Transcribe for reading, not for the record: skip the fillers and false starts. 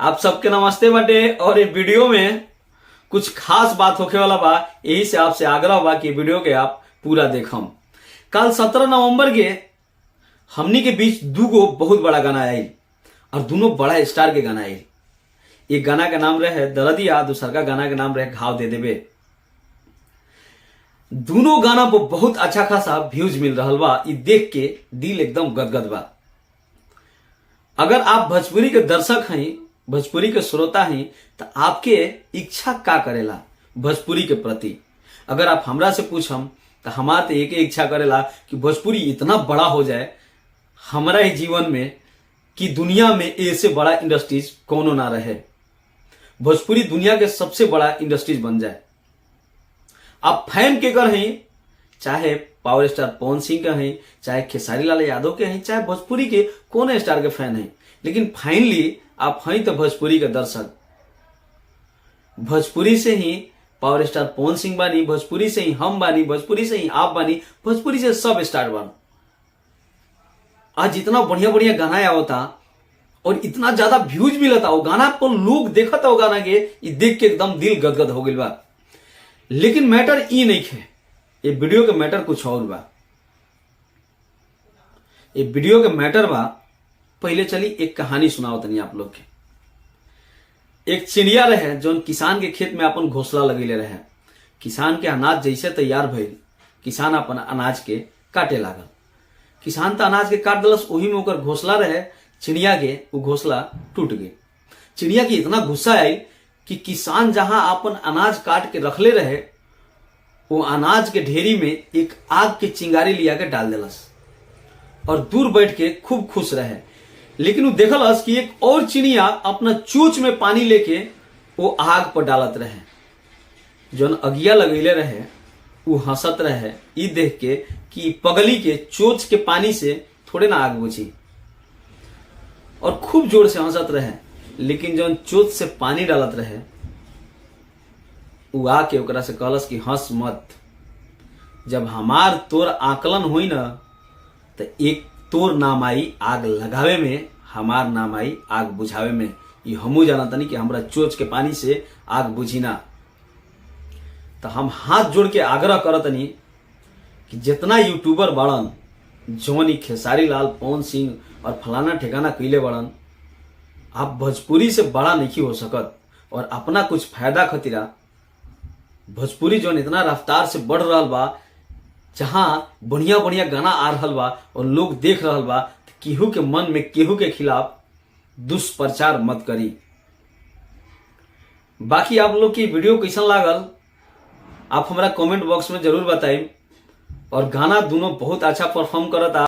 आप सबके नमस्ते बाटे। और ये वीडियो में कुछ खास बात होके वाला बा, यही से आपसे आग्रह बा कि वीडियो के आप पूरा देखम। कल 17 नवंबर के हमनी के बीच दूगो बहुत बड़ा गाना आई और दोनों बड़ा स्टार के गाना आई। एक गाना का नाम रहे दरदिया, दूसरा का गाना का नाम रहे घाव दे देबे। दोनों गाना को बहुत अच्छा खासा व्यूज मिल रहा बा। ये देख के दिल एकदम गदगद बा। अगर आप भोजपुरी के दर्शक हैं, भोजपुरी के श्रोता हैं, तो आपके इच्छा का करेला भोजपुरी के प्रति? अगर आप हमरा से पूछम तो हमारा तो एक इच्छा करेला कि भोजपुरी इतना बड़ा हो जाए हमारा ही जीवन में कि दुनिया में ऐसे बड़ा इंडस्ट्रीज कोनो ना रहे। भोजपुरी दुनिया के सबसे बड़ा इंडस्ट्रीज बन जाए। आप फैन के कर हैं, चाहे पावर स्टार पवन सिंह के हैं, चाहे खेसारी लाल यादव के हैं, चाहे भोजपुरी के कौन स्टार के फैन हैं, लेकिन फाइनली आप हैं तो भोजपुरी के दर्शक। भोजपुरी से ही पावर स्टार पवन सिंह बानी, भोजपुरी से ही हम बानी, भोजपुरी से ही आप बानी, भोजपुरी से सब स्टार बन। आज इतना बढ़िया बढ़िया गाना आवता और इतना ज्यादा व्यूज मिलता, वो गाना पर लोग देखता हो गाना के, ये देख के एकदम दिल गदगद हो गई बा। लेकिन मैटर ई नहीं है, ये वीडियो के मैटर कुछ और बा। ये वीडियो के मैटर बा, पहले चली एक कहानी सुनाओ तनी आप लोग के। एक चिड़िया रहे जो किसान के खेत में अपन घोंसला लगेले रहे। किसान के अनाज जैसे तैयार भइल, किसान अपन अनाज के काटे लागल। किसान तो अनाज के काट दिलस, वही में ओकर घोंसला रहे चिड़िया के, वो घोंसला टूट गए। चिड़िया की इतना गुस्सा आई कि किसान जहां अपन अनाज काट के रखले रहे, वो अनाज के ढेरी में एक आग की चिंगारी लिया के डाल दिलस और दूर बैठ के खूब खुश रहे। लेकिन वो देखलस कि एक और चिड़िया अपना चोंच में पानी लेके वो आग पर डालत रहे। जौन अगिया लगेले रहे वो हंसत रहे, ई देख के कि पगली के चोंच के पानी से थोड़े ना आग बुझी, और खूब जोर से हंसत रहे। लेकिन जौन चोंच से पानी डालत रहे वो आके ओकरा से कहलस कि हंस मत, जब हमार तोर आकलन हुई ना तो एक तोर नाम आई आग लगावे में, हमार नाम आई आग बुझावे में। ये हमू जाना तनी कि हमरा चोंच के पानी से आग बुझी ना। तो हम हाथ जोड़ के आग्रह करतनी कि जितना यूट्यूबर बड़न, जौन ही खेसारी लाल, पवन सिंह और फलाना ठिकाना कैले बड़न, आप भोजपुरी से बड़ा नहीं हो सकत। और अपना कुछ फायदा खतीरा भोजपुरी जौन इतना रफ्तार से बढ़ रहा बा, जहां बढ़िया बढ़िया गाना आ रहा बा और लोग देख रहा बा, तो केहू के मन में केहू के खिलाफ दुष्प्रचार मत करी। बाकी आप लोग की वीडियो कैसन लागल आप हमारा कमेंट बॉक्स में जरूर बताइए। और गाना दोनों बहुत अच्छा परफॉर्म करता।